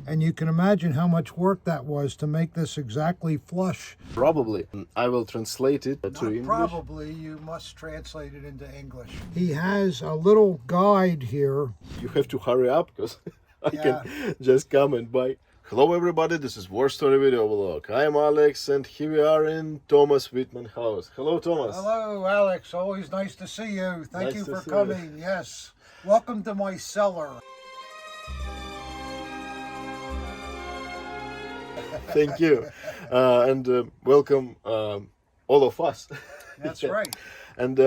And you can imagine how much work that was to make this exactly flush. Probably. I will translate it to English. Probably, you must translate it into English. He has a little guide here. You have to hurry up because I can just come and buy. Hello everybody, this is War Story Video Vlog. I'm Alex and here we are in Thomas Wittmann house. Hello Thomas. Hello Alex, always nice to see you. Thank you for coming. Yes. Welcome to my cellar. Thank you. And welcome all of us. That's right. And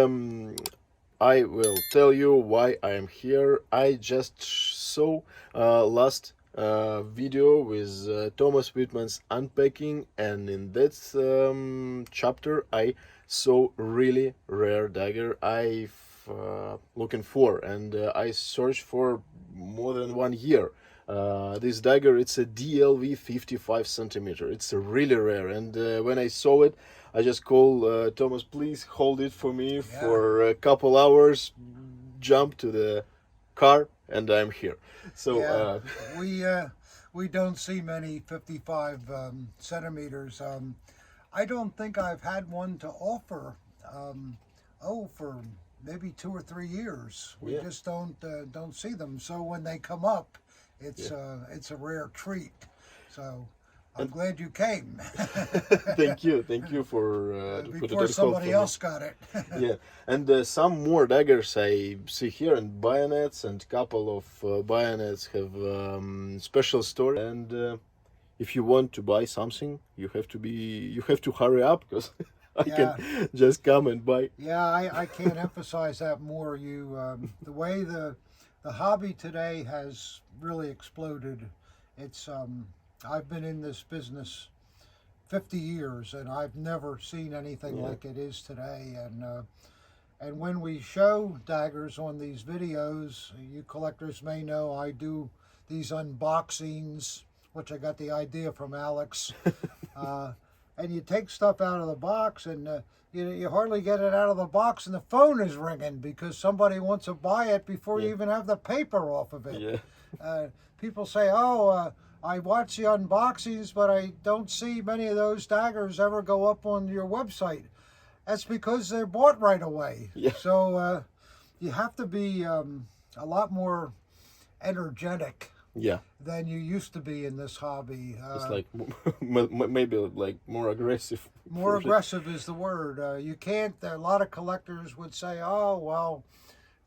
I will tell you why I am here. I just saw last video with Thomas Wittmann's unpacking, and in that chapter I saw really rare dagger I've looking for, and I searched for more than 1 year. This dagger, it's a DLV55cm. It's really rare, and when I saw it, I just called Thomas, please hold it for me for a couple hours, jump to the car, and I'm here. So we don't see many 55 centimeters. I don't think I've had one to offer for maybe 2 or 3 years. We just don't see them. So when they come up, it's a rare treat. So I'm glad you came. Thank you for before somebody else got it. Yeah, and some more daggers I see here, and bayonets, and couple of bayonets have special story. And if you want to buy something, you have to hurry up because I can just come and buy. Yeah, I can't emphasize that more. The way the hobby today has really exploded. It's I've been in this business 50 years, and I've never seen anything like it is today. And when we show daggers on these videos, you collectors may know I do these unboxings, which I got the idea from Alex. And you take stuff out of the box, and you hardly get it out of the box, and the phone is ringing because somebody wants to buy it before you even have the paper off of it. People say, oh, I watch the unboxings, but I don't see many of those daggers ever go up on your website. That's because they're bought right away. So you have to be a lot more energetic than you used to be in this hobby. It's like maybe like more aggressive. More aggressive is the word. You can't. A lot of collectors would say, "Oh well,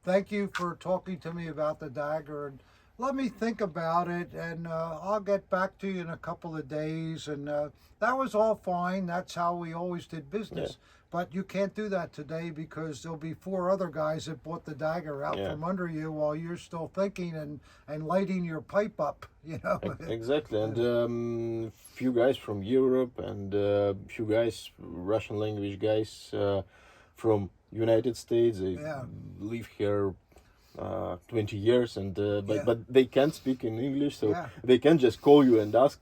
thank you for talking to me about the dagger, and let me think about it, and I'll get back to you in a couple of days." And that was all fine. That's how we always did business. But you can't do that today because there'll be 4 other guys that bought the dagger out from under you while you're still thinking and lighting your pipe up, you know. Exactly. And few guys from Europe, and few guys, Russian language guys from United States. They live here 20 years, and but they can't speak in English, so they can just call you and ask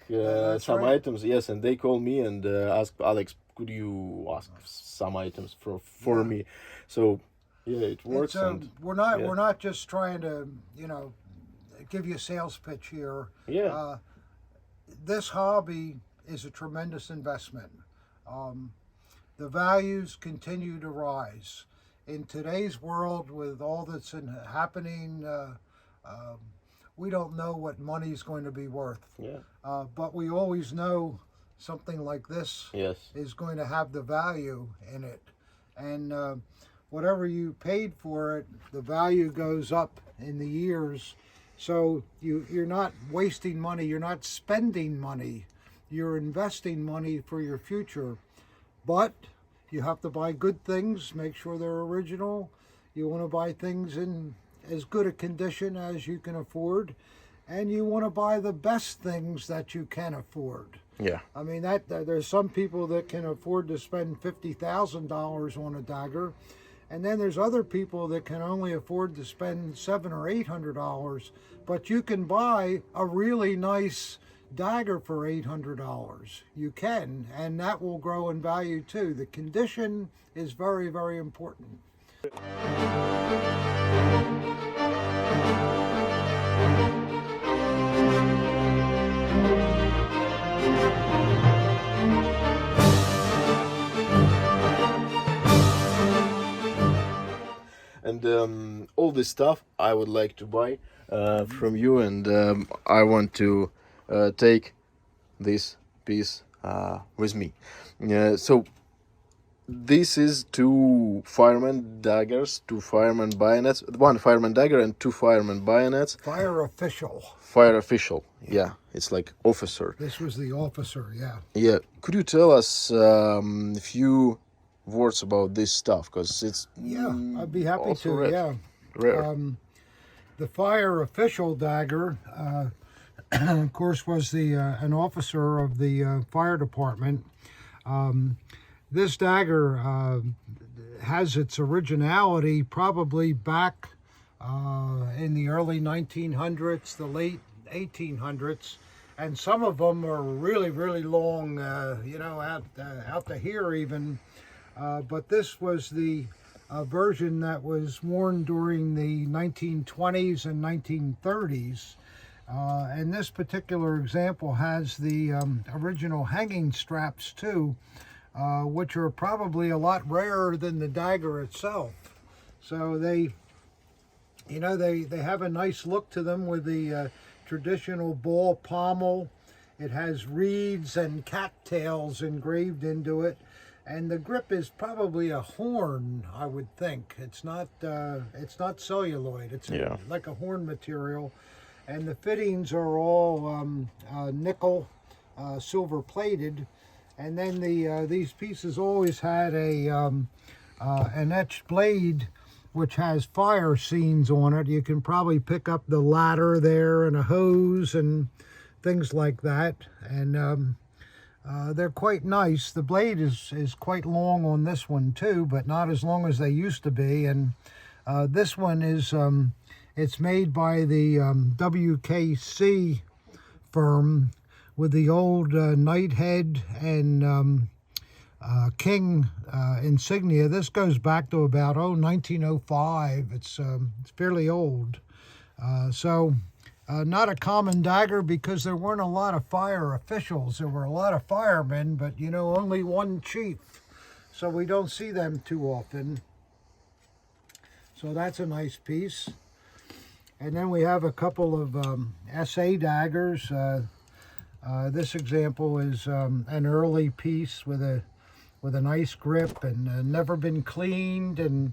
some items. Yes, and they call me and ask, Alex, could you ask some items for me? So it works. And we're not just trying to give you a sales pitch here. This hobby is a tremendous investment. The values continue to rise. In today's world, with all that's happening, we don't know what money's going to be worth. But we always know something like this is going to have the value in it. And whatever you paid for it, the value goes up in the years. So you're not wasting money, you're not spending money, you're investing money for your future. But you have to buy good things, make sure they're original. You want to buy things in as good a condition as you can afford. And you want to buy the best things that you can afford. I mean, there's some people that can afford to spend $50,000 on a dagger. And then there's other people that can only afford to spend $700 or $800. But you can buy a really nice dagger for $800. You can, and that will grow in value too. The condition is very, very important. and all this stuff I would like to buy from you, and I want to take this piece with me. So this is 2 fireman daggers, 2 fireman bayonets, 1 fireman dagger and 2 fireman bayonets. Fire official. Fire official, yeah, it's like officer. This was the officer, yeah. Yeah, could you tell us a few words about this stuff? Because it's I'd be happy also to. rare. Yeah, Rare. the fire official dagger, of course, was the an officer of the fire department. This dagger has its originality probably back in the early 1900s, the late 1800s, and some of them are really, really long, out to here even. But this was the version that was worn during the 1920s and 1930s. And this particular example has the original hanging straps too, which are probably a lot rarer than the dagger itself. So they have a nice look to them with the traditional ball pommel. It has reeds and cattails engraved into it, and the grip is probably a horn, I would think. It's not celluloid. It's like a horn material, and the fittings are all nickel, silver plated. And then these pieces always had an etched blade which has fire scenes on it. You can probably pick up the ladder there and a hose and things like that. And they're quite nice. The blade is quite long on this one too, but not as long as they used to be. And this one is it's made by the WKC firm, with the old knight head and king insignia. This goes back to about 1905. It's fairly old. So not a common dagger, because there weren't a lot of fire officials. There were a lot of firemen, but only one chief. So we don't see them too often. So that's a nice piece. And then we have a couple of SA daggers. This example is an early piece with a nice grip and never been cleaned. And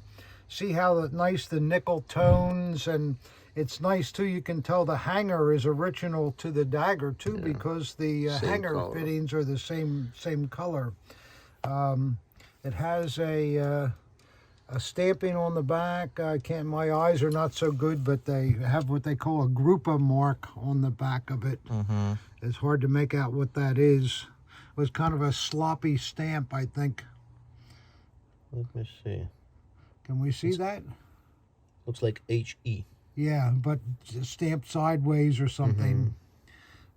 see how nice the nickel tones, and it's nice too. You can tell the hanger is original to the dagger too, because the hanger color. Fittings are the same color. It has a stamping on the back. My eyes are not so good, but they have what they call a Grupa mark on the back of it. Mm-hmm. It's hard to make out what that is. It was kind of a sloppy stamp, I think. Let me see. Can we see that? Looks like HE. Yeah, but stamped sideways or something,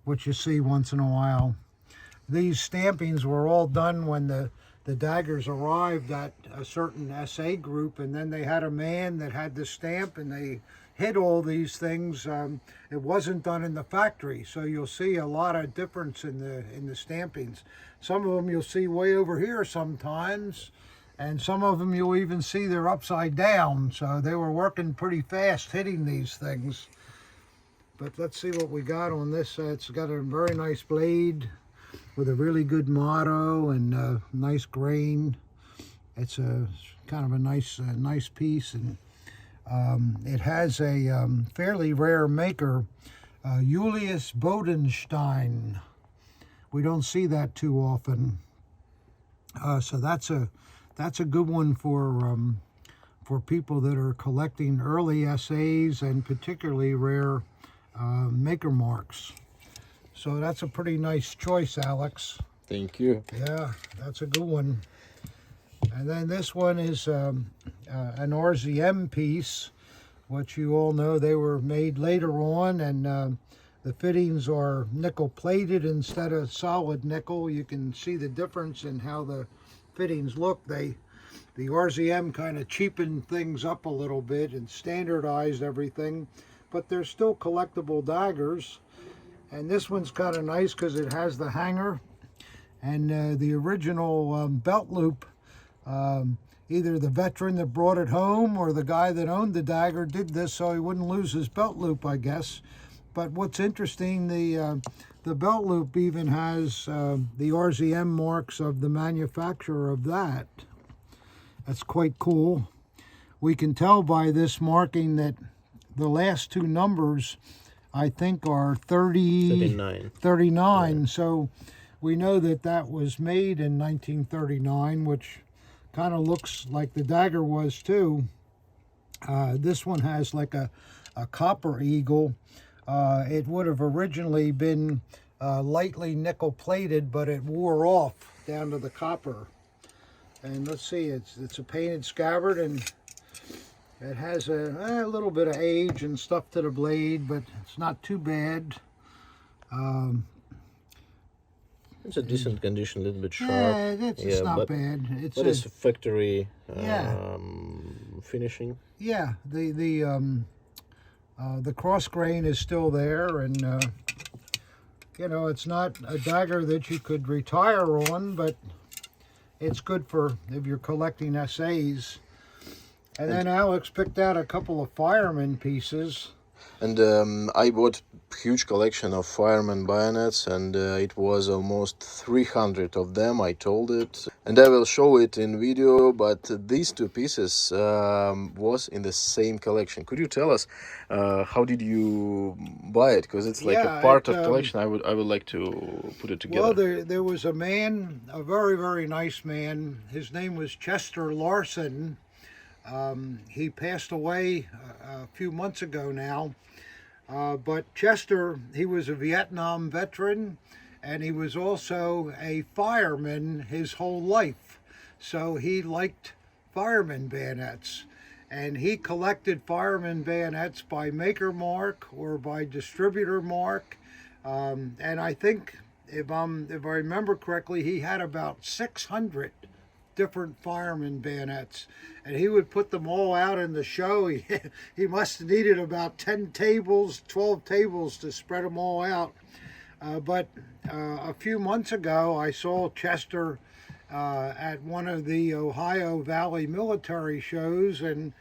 which you see once in a while. These stampings were all done when the daggers arrived at a certain SA group, and then they had a man that had the stamp, and they hid all these things. It wasn't done in the factory, so you'll see a lot of difference in the stampings. Some of them you'll see way over here sometimes, and some of them you'll even see they're upside down. So they were working pretty fast hitting these things. But let's see what we got on this. It's got a very nice blade with a really good motto and nice grain. It's a kind of a nice piece, and it has a fairly rare maker, Julius Bodenstein. We don't see that too often, so that's a good one for people that are collecting early SAs and particularly rare maker marks. So that's a pretty nice choice, Alex. Thank you. Yeah, that's a good one. And then this one is an RZM piece, which you all know they were made later on, and the fittings are nickel plated instead of solid nickel. You can see the difference in how the fittings look. The RZM kind of cheapened things up a little bit and standardized everything, but they're still collectible daggers. And this one's kind of nice because it has the hanger, and the original belt loop either the veteran that brought it home or the guy that owned the dagger did this so he wouldn't lose his belt loop, I guess. But what's interesting, the belt loop even has the RZM marks of the manufacturer of that. That's quite cool. We can tell by this marking that the last two numbers, I think, are 39. Yeah. So we know that that was made in 1939, which kind of looks like the dagger was too. This one has like a copper eagle. It would have originally been lightly nickel plated, but it wore off down to the copper. And let's see, it's a painted scabbard, and it has a little bit of age and stuff to the blade, but it's not too bad. It's a decent condition, a little bit sharp. Yeah, it's not bad. But it's a factory finishing. Yeah, the cross grain is still there, and you know, it's not a dagger that you could retire on, but it's good for if you're collecting essays. And then Alex picked out a couple of fireman pieces. And I bought a huge collection of Fireman bayonets, and it was almost 300 of them, I told it. And I will show it in video, but these two pieces was in the same collection. Could you tell us how did you buy it? Because it's like a part of collection. I would like to put it together. Well, there was a man, a very, very nice man. His name was Chester Larson. He passed away a few months ago now, but Chester, he was a Vietnam veteran, and he was also a fireman his whole life. So he liked fireman bayonets, and he collected fireman bayonets by maker mark or by distributor mark. And I think, if I remember correctly, he had about 600 different fireman bayonets, and he would put them all out in the show. He must have needed about 10 tables, 12 tables to spread them all out. But a few months ago, I saw Chester at one of the Ohio Valley military shows, and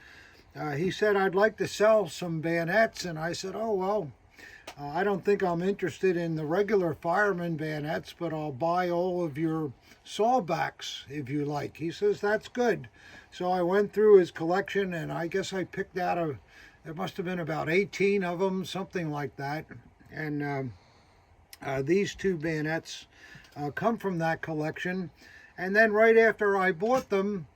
he said, "I'd like to sell some bayonets." And I said, "Oh, well, I don't think I'm interested in the regular fireman bayonets, but I'll buy all of your sawbacks if you like." He says, "That's good." So I went through his collection, and I guess I picked out there must have been about 18 of them, something like that. And these two bayonets come from that collection. And then right after I bought them,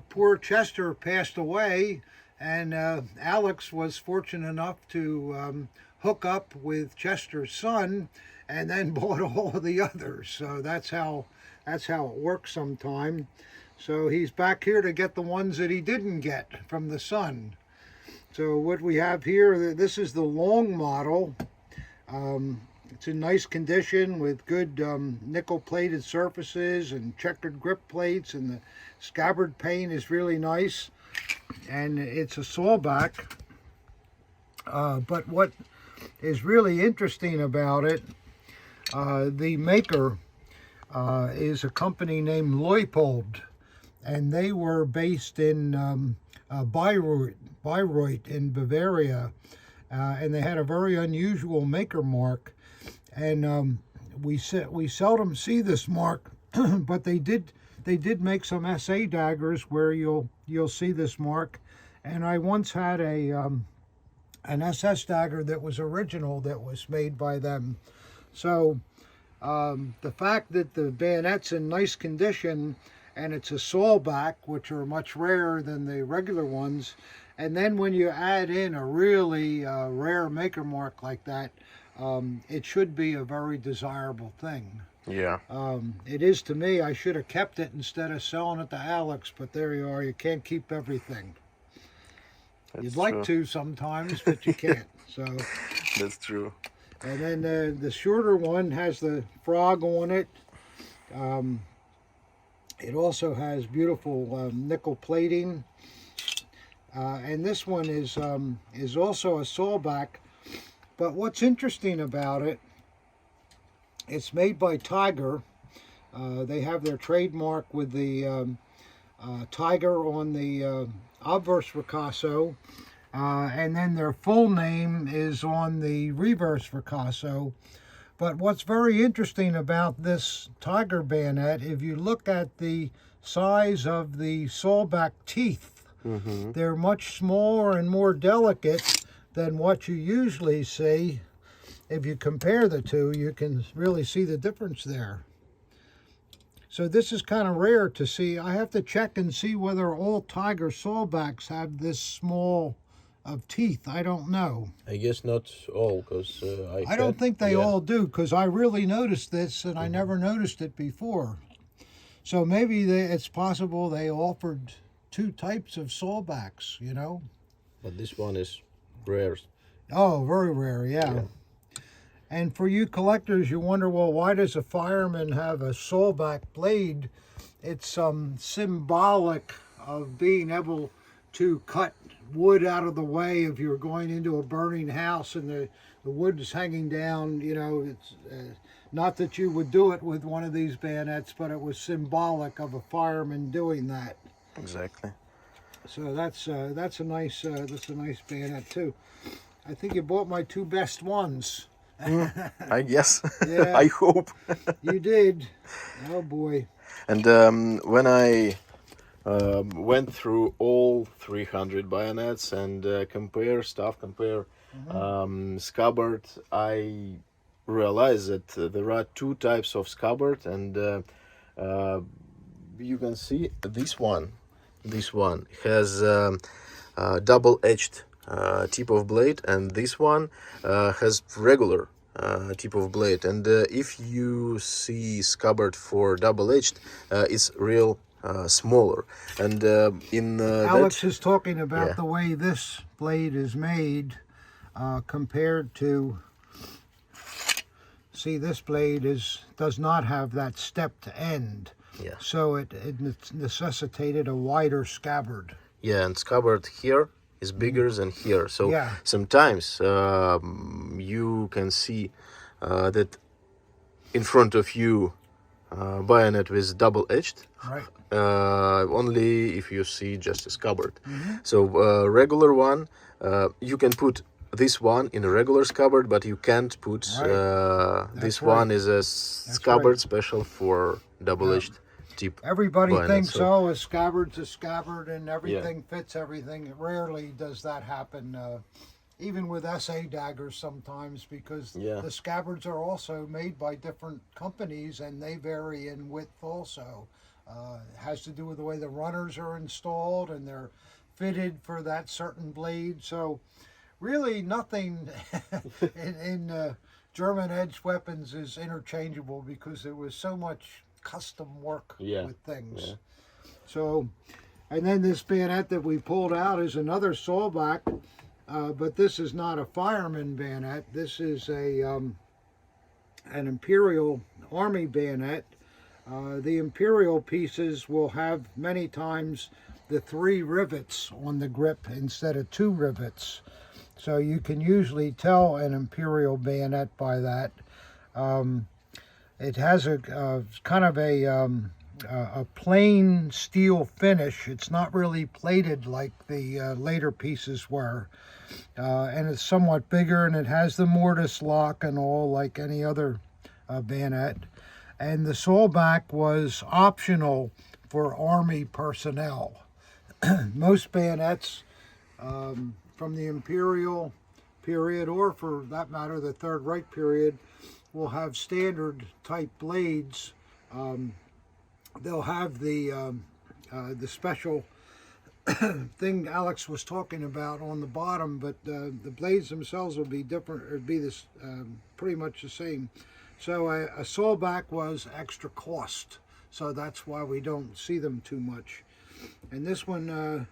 poor Chester passed away, and Alex was fortunate enough to hook up with Chester's son, and then bought all of the others. So that's how it works sometime. So he's back here to get the ones that he didn't get from the son. So what we have here, this is the long model. It's in nice condition with good nickel plated surfaces and checkered grip plates, and the scabbard paint is really nice, and it's a sawback. But what is really interesting about it, the maker is a company named Leupold, and they were based in Bayreuth in Bavaria, and they had a very unusual maker mark, and we seldom see this mark, but they did make some SA daggers where you'll see this mark, and I once had an SS dagger that was original that was made by them. So the fact that the bayonet's in nice condition, and it's a sawback, which are much rarer than the regular ones, and then when you add in a really rare maker mark like that, it should be a very desirable thing. Yeah. It is to me. I should have kept it instead of selling it to Alex, but there you are. You can't keep everything. You'd like to sometimes, but you can't. So that's true. And then the shorter one has the frog on it. It also has beautiful nickel plating. And this one is also a sawback. But what's interesting about it, it's made by Tiger. They have their trademark with the Tiger on the obverse ricasso, and then their full name is on the reverse ricasso. But what's very interesting about this Tiger bayonet, if you look at the size of the sawback teeth, they're much smaller and more delicate than what you usually see. If you compare the two, you can really see the difference there. So this is kind of rare to see. I have to check and see whether all Tiger sawbacks have this small of teeth. I don't know. I guess not all, because I don't think they all do, because I really noticed this and I never noticed it before. So maybe it's possible they offered two types of sawbacks, you know. But this one is rare. Oh, very rare, yeah. And for you collectors, you wonder, well, why does a fireman have a sawback blade? It's symbolic of being able to cut wood out of the way if you're going into a burning house and the wood is hanging down. You know, it's not that you would do it with one of these bayonets, but it was symbolic of a fireman doing that. Exactly. So that's a nice bayonet too. I think you bought my two best ones. I guess. Yeah. I hope. You did. Oh boy. And when I went through all 300 bayonets and compare scabbard, I realized that there are two types of scabbard, and you can see this one has double-edged tip of blade, and this one has regular tip of blade. And if you see scabbard for double-edged, it's real smaller. And in Alex is talking about the way this blade is made compared to, see, this blade does not have that stepped end. Yeah. So it necessitated a wider scabbard. Yeah, and scabbard here is bigger than here. So sometimes you can see that in front of you bayonet with double-edged. Right. Only if you see just a scabbard. So regular one, you can put this one in a regular scabbard, but you can't put this one is a scabbard special for double-edged tip. Everybody bayonet, thinks, so. a scabbard's a scabbard and everything fits everything. Rarely does that happen, even with SA daggers sometimes, because the scabbards are also made by different companies and they vary in width also. It has to do with the way the runners are installed and they're fitted for that certain blade. So really nothing in German edge weapons is interchangeable, because there was so much custom work with things. So, and then this bayonet that we pulled out is another sawback, but this is not a fireman bayonet. This is an Imperial Army bayonet. The Imperial pieces will have many times the 3 rivets on the grip instead of 2 rivets. So you can usually tell an Imperial bayonet by that. It has a kind of a plain steel finish. It's not really plated like the later pieces were. And it's somewhat bigger, and it has the mortise lock and all like any other bayonet. And the sawback was optional for Army personnel. Most bayonets from the Imperial period, or for that matter the Third Reich period, will have standard type blades. They'll have the special thing Alex was talking about on the bottom, but the blades themselves will be different, or be this pretty much the same. So a sawback was extra cost, so that's why we don't see them too much. And this one,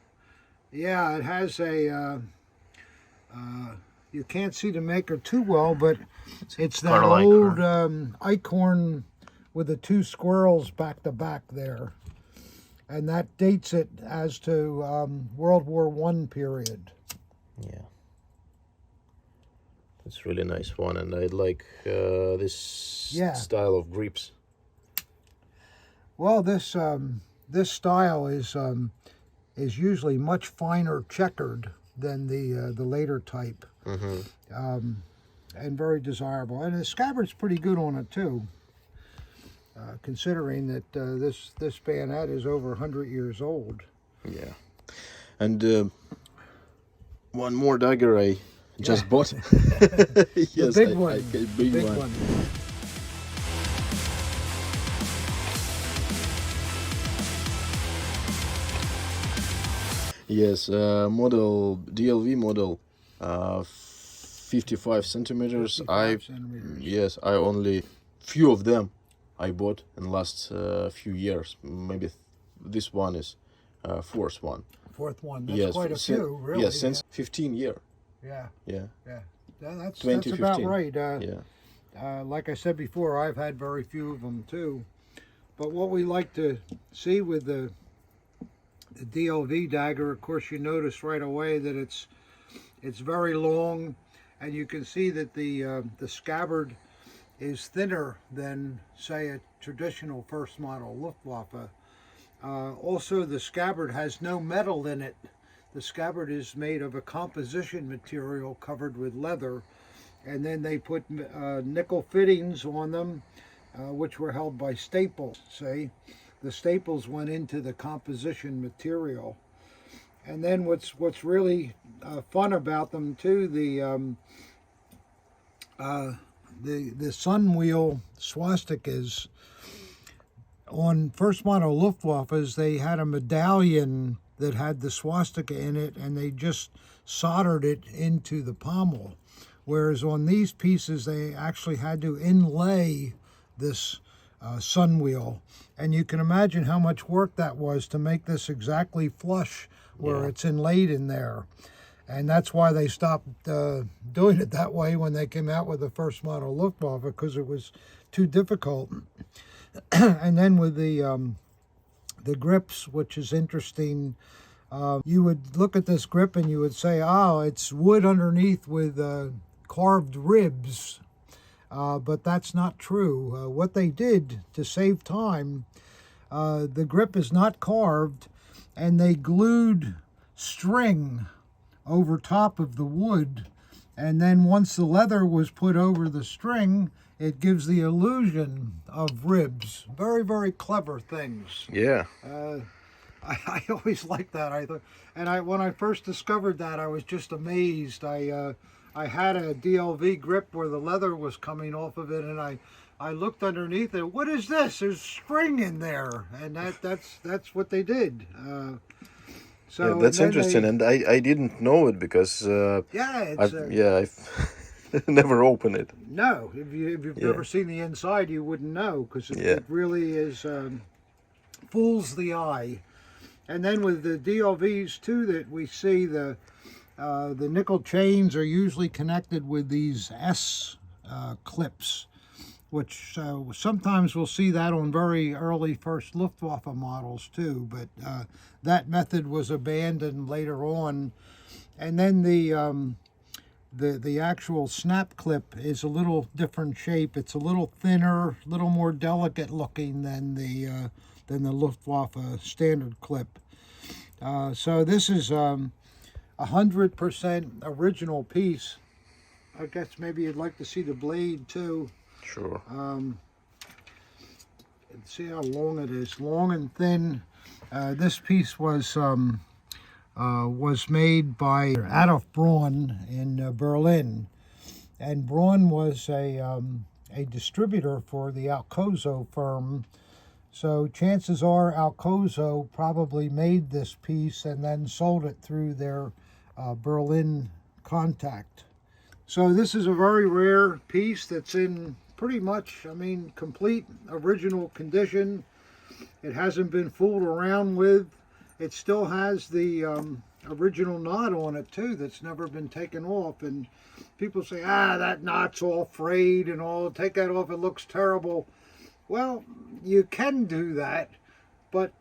it has a you can't see the maker too well, but it's that old Eichhorn with the 2 squirrels back to back there. And that dates it as to World War I period. Yeah. It's really nice one, and I like this style of grips. Well, this this style is usually much finer checkered than the later type, and very desirable. And the scabbard's pretty good on it too, considering that this bayonet is over 100 years old. Yeah. And one more dagger I just bought. Yes, The big one. Big Big one. one. Yes, model DLV model, 55 centimeters. 55 centimeters. Yes, I only few of them I bought in the last few years. Maybe this one is fourth one. Fourth one. That's Yes, quite a sin- few, really. Yes, since 15 year. Yeah. Yeah. That's 2015. about right. Yeah. Like I said before, I've had very few of them too. But what we like to see with the DLV dagger, of course, you notice right away that it's very long, and you can see that the scabbard is thinner than, say, a traditional first model Luftwaffe. Also, the scabbard has no metal in it. The scabbard is made of a composition material covered with leather, and then they put nickel fittings on them, which were held by staples. See, the staples went into the composition material. And then what's really fun about them too, the sun wheel swastikas on first model Luftwaffes, they had a medallion that had the swastika in it, and they just soldered it into the pommel. Whereas on these pieces, they actually had to inlay this sun wheel. And you can imagine how much work that was to make this exactly flush where it's inlaid in there. And that's why they stopped doing it that way when they came out with the first model Luftwaffe, because it was too difficult. And then with the grips, which is interesting, you would look at this grip and you would say, oh, it's wood underneath with carved ribs. But that's not true. What they did to save time, the grip is not carved, and they glued string over top of the wood, and then once the leather was put over the string, it gives the illusion of ribs. Very, very clever things. Yeah. I always liked that. I thought, and when I first discovered that, I was just amazed. I had a DLV grip where the leather was coming off of it, and I looked underneath it. What is this? There's string in there, and that's what they did. So yeah, that's interesting, and I didn't know it because I've never opened it. No, if you've never seen the inside, you wouldn't know, because it really is fools the eye. And then with the DLVs too, that we see the nickel chains are usually connected with these S clips, which sometimes we'll see that on very early first Luftwaffe models too, but that method was abandoned later on. And then the actual snap clip is a little different shape. It's a little thinner, a little more delicate looking than the Luftwaffe standard clip. So this is 100% original piece. I guess maybe you'd like to see the blade too. Sure. See how long it is, long and thin. This piece was made by Adolf Braun in Berlin, and Braun was a distributor for the Alcozo firm. So chances are Alcozo probably made this piece and then sold it through their Berlin contact. So this is a very rare piece that's in pretty much, complete original condition. It hasn't been fooled around with. It still has the original knot on it too that's never been taken off. And people say, that knot's all frayed and all, take that off, it looks terrible. Well, you can do that, but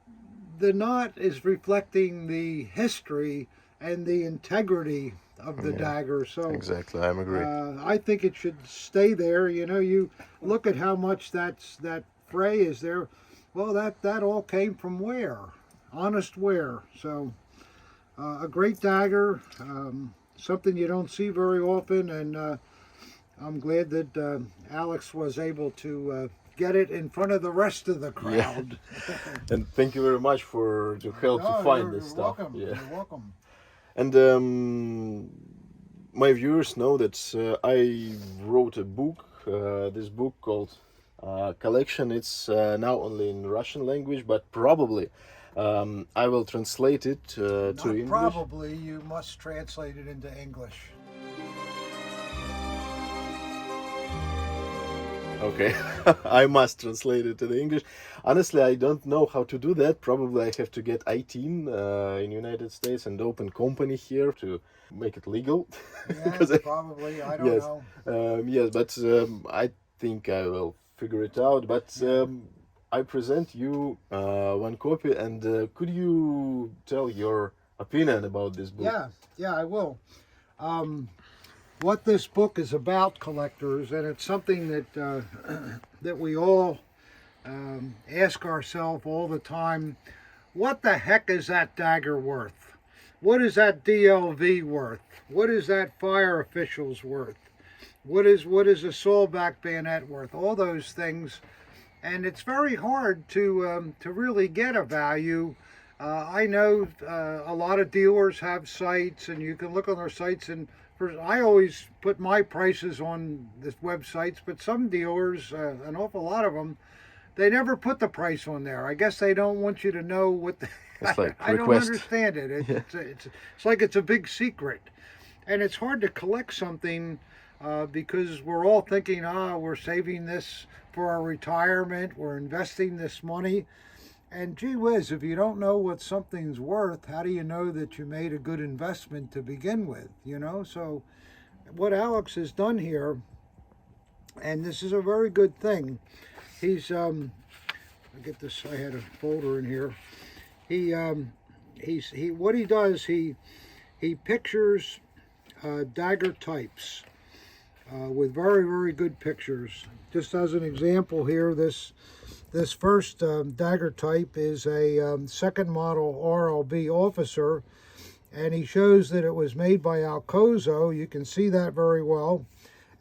the knot is reflecting the history and the integrity of the dagger. So exactly, I agree. I think it should stay there. You look at how much that fray is there. Well, that all came from wear, honest wear. So a great dagger, something you don't see very often, and I'm glad that Alex was able to get it in front of the rest of the crowd. Yeah. And thank you very much for your help to find this you're stuff. Welcome. Yeah. You're welcome. And my viewers know that I wrote a book, this book called Collection. It's now only in Russian language, but probably I will translate it to English. Probably you must translate it into English. Okay, I must translate it to the English. Honestly, I don't know how to do that. Probably I have to get 18 in United States and open company here to make it legal. Yeah, probably. I don't know. Yes, but I think I will figure it out. But I present you one copy, and could you tell your opinion about this book? Yeah, I will. What this book is about, collectors, and it's something that that we all ask ourselves all the time: what the heck is that dagger worth? What is that DLV worth? What is that fire official's worth? What is a sawback bayonet worth? All those things, and it's very hard to really get a value. I know a lot of dealers have sites, and you can look on their sites, and I always put my prices on the websites, but some dealers, an awful lot of them, they never put the price on there. I guess they don't want you to know what the... It's like I don't understand it. It's like it's a big secret. And it's hard to collect something because we're all thinking, we're saving this for our retirement, we're investing this money. And gee whiz, if you don't know what something's worth, how do you know that you made a good investment to begin with, you know? So what Alex has done here, and this is a very good thing, he's, I get this, I had a folder in here. What he does, he pictures dagger types with very, very good pictures. Just as an example here, this first dagger type is a second model RLB officer, and he shows that it was made by Alcozo. You can see that very well.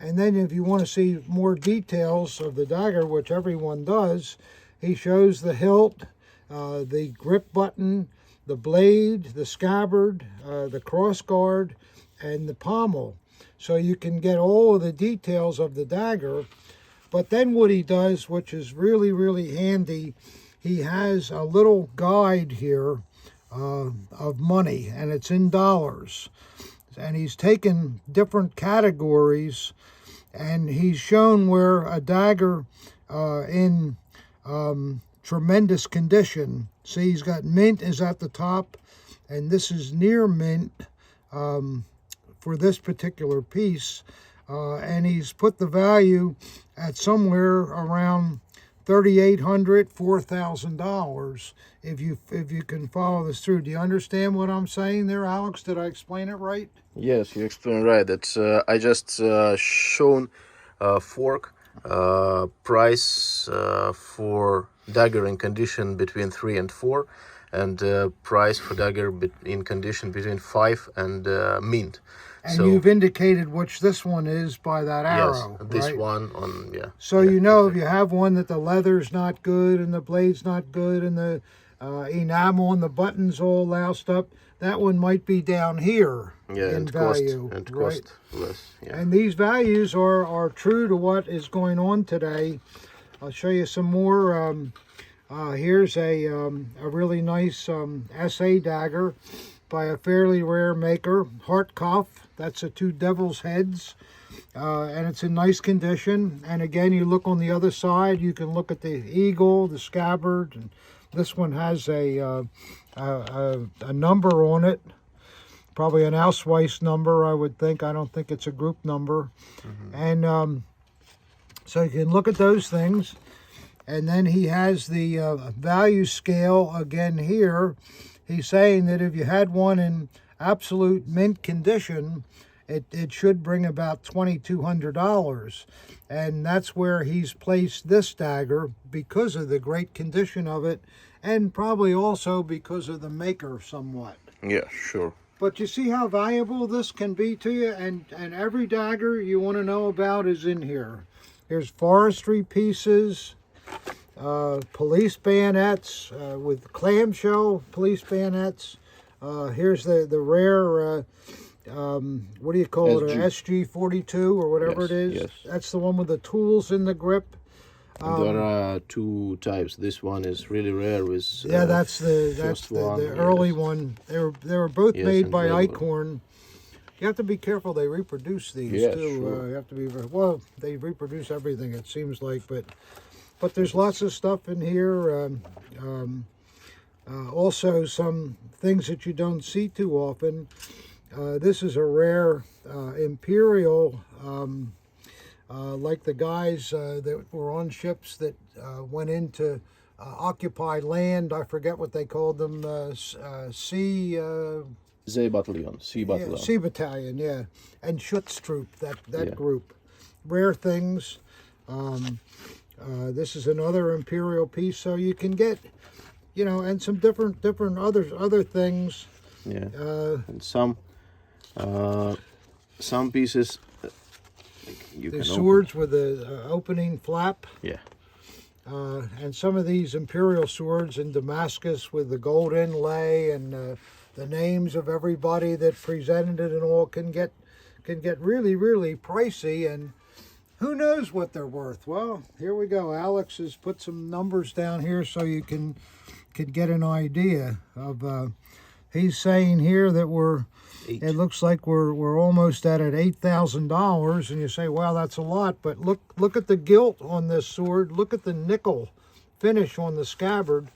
And then if you want to see more details of the dagger, which everyone does, he shows the hilt, the grip button, the blade, the scabbard, the cross guard, and the pommel. So you can get all of the details of the dagger. But then what he does, which is really, really handy, he has a little guide here of money, and it's in dollars. And he's taken different categories, and he's shown where a dagger in tremendous condition. See, he's got mint is at the top, and this is near mint for this particular piece. And he's put the value at somewhere around $3,800, $4,000. If you can follow this through, do you understand what I'm saying there, Alex? Did I explain it right? Yes, you explained right. That's I just shown fork price for dagger in condition between 3 and 4, and price for dagger in condition between 5 and mint. And so, you've indicated which this one is by that arrow. Yes, this right? one on, yeah. So yeah, you know, exactly. If you have one that the leather's not good and the blade's not good and the enamel and the buttons all loused up, that one might be down here in value. Cost less. Yeah. And these values are true to what is going on today. I'll show you some more. Here's a really nice SA dagger by a fairly rare maker, Hartkopf. That's a 2 devil's heads, and it's in nice condition. And again, you look on the other side, you can look at the eagle, the scabbard, and this one has a number on it, probably an Ausweis number, I would think. I don't think it's a group number. Mm-hmm. And so you can look at those things. And then he has the value scale again here. He's saying that if you had one in absolute mint condition, it should bring about $2,200. And that's where he's placed this dagger because of the great condition of it, and probably also because of the maker somewhat. Yeah, sure. But you see how valuable this can be to you, and every dagger you want to know about is in here. Here's forestry pieces, police bayonets with clamshell police bayonets. Here's the rare, what do you call it, SG42 or whatever it is. Yes. That's the one with the tools in the grip. And there are two types. This one is really rare. With Yeah, that's the early one. They were both made by Icorn. You have to be careful. They reproduce these too. Sure. You have to be well. They reproduce everything, it seems like, but there's lots of stuff in here. Also, some things that you don't see too often. This is a rare Imperial. Like the guys that were on ships that went into occupied land. I forget what they called them. Sea Battalion. Yeah, Sea Battalion, yeah. And Schutztrupp, that group. Rare things. This is another Imperial piece, so you can get, and some different other things. Yeah. And some pieces. The swords with the opening flap. Yeah. And some of these Imperial swords in Damascus with the gold inlay and the names of everybody that presented it and all can get really, really pricey, and who knows what they're worth. Well, here we go. Alex has put some numbers down here so you can get an idea of. He's saying here that it looks like we're almost at $8,000, and you say, well, that's a lot, but look at the gilt on this sword. Look at the nickel finish on the scabbard,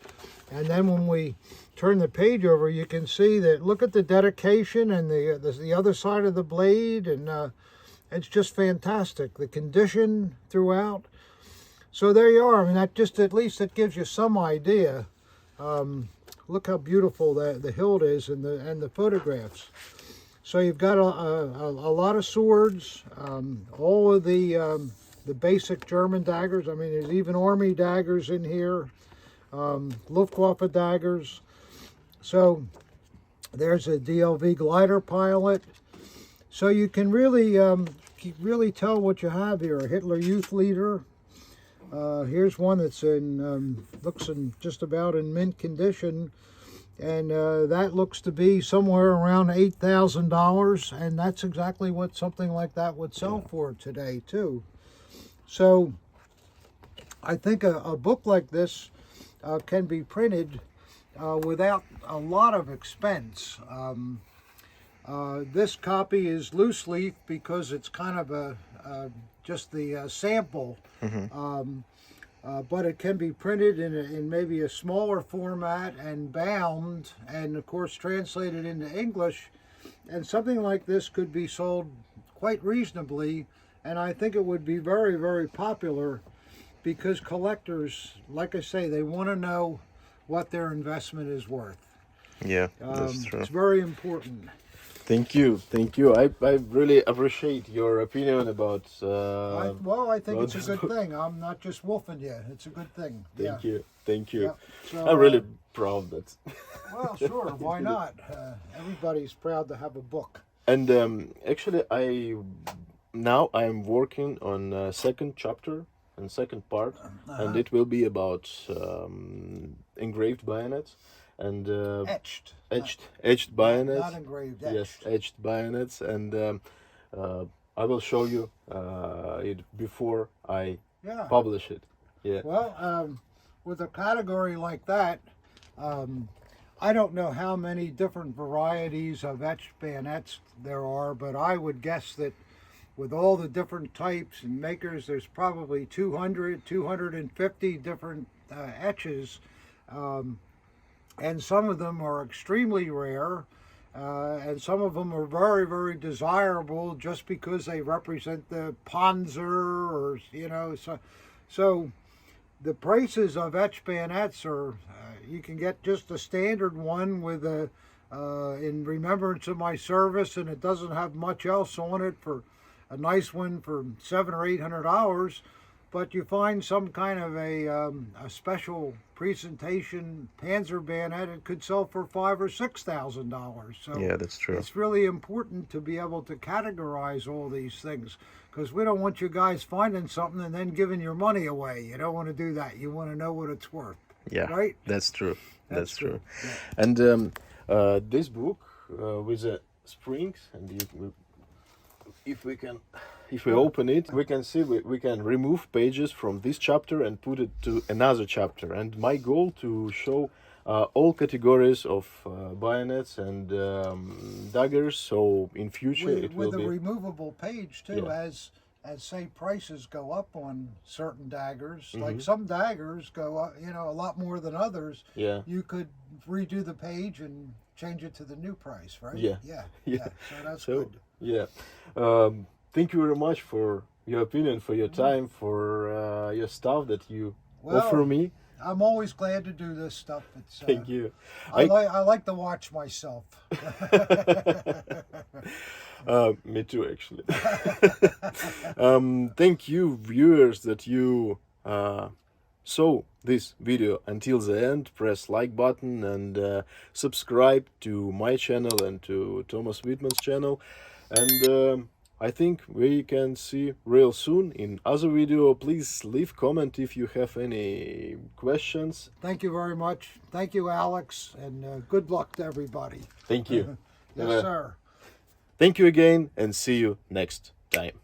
and then when we turn the page over, you can see that. Look at the dedication and the other side of the blade, and it's just fantastic. The condition throughout. So there you are. I mean, that just at least it gives you some idea. Look how beautiful the hilt is and the photographs. So you've got a lot of swords, all of the basic German daggers. I mean, there's even army daggers in here, Luftwaffe daggers. So there's a DLV glider pilot. So you can really tell what you have here. A Hitler Youth Leader. Here's one that's looks just about in mint condition, and that looks to be somewhere around $8,000, and that's exactly what something like that would sell for today too. So I think a book like this can be printed without a lot of expense. This copy is loose leaf because it's kind of just the sample. But it can be printed in maybe a smaller format and bound, and of course translated into English, and something like this could be sold quite reasonably, and I think it would be very, very popular because collectors, like I say, they want to know what their investment is worth. Yeah, that's true. It's very important. Thank you. I really appreciate your opinion about. I think it's a good thing. I'm not just wolfing you. It's a good thing. Thank you. Yep. So, I'm really proud that. Well, sure. Why not? Everybody's proud to have a book. And actually, I'm working on second chapter and second part, and it will be about engraved bayonets. And etched bayonets. Not engraved, etched. Yes, etched bayonets, and I will show you it before I publish it. Yeah. Well, with a category like that, I don't know how many different varieties of etched bayonets there are, but I would guess that with all the different types and makers, there's probably 200, 250 different etches. And some of them are extremely rare, and some of them are very, very desirable just because they represent the Panzer, or so the prices of etched bayonets are you can get just a standard one with a in remembrance of my service, and it doesn't have much else on it for a nice one for $700 or $800. But you find some kind of a special presentation Panzer bayonet, it could sell for $5,000 or $6,000. So yeah, that's true. it's really important to be able to categorize all these things, because we don't want you guys finding something and then giving your money away. You don't want to do that. You want to know what it's worth. Yeah, right. That's true. That's true. Yeah. And this book with the springs, and if we open it, we can see we can remove pages from this chapter and put it to another chapter. And my goal to show all categories of bayonets and daggers. So in future it will with be a removable page too, Yeah. as say prices go up on certain daggers. Mm-hmm. Like some daggers go up, a lot more than others. Yeah. You could redo the page and change it to the new price, right? Yeah. Yeah. So that's So good. yeah, thank you very much for your opinion, for your time, for your stuff that you offer me. I'm always glad to do this stuff. It's Thank you. I like to watch myself. Me too, actually. Thank you, viewers, that you saw this video until the end. Press like button and subscribe to my channel and to Thomas Wittmann's channel. And I think we can see real soon in other video. Please leave comment if you have any questions. Thank you very much. Thank you, Alex, and good luck to everybody. Thank you. Yes, sir. Thank you again, and see you next time.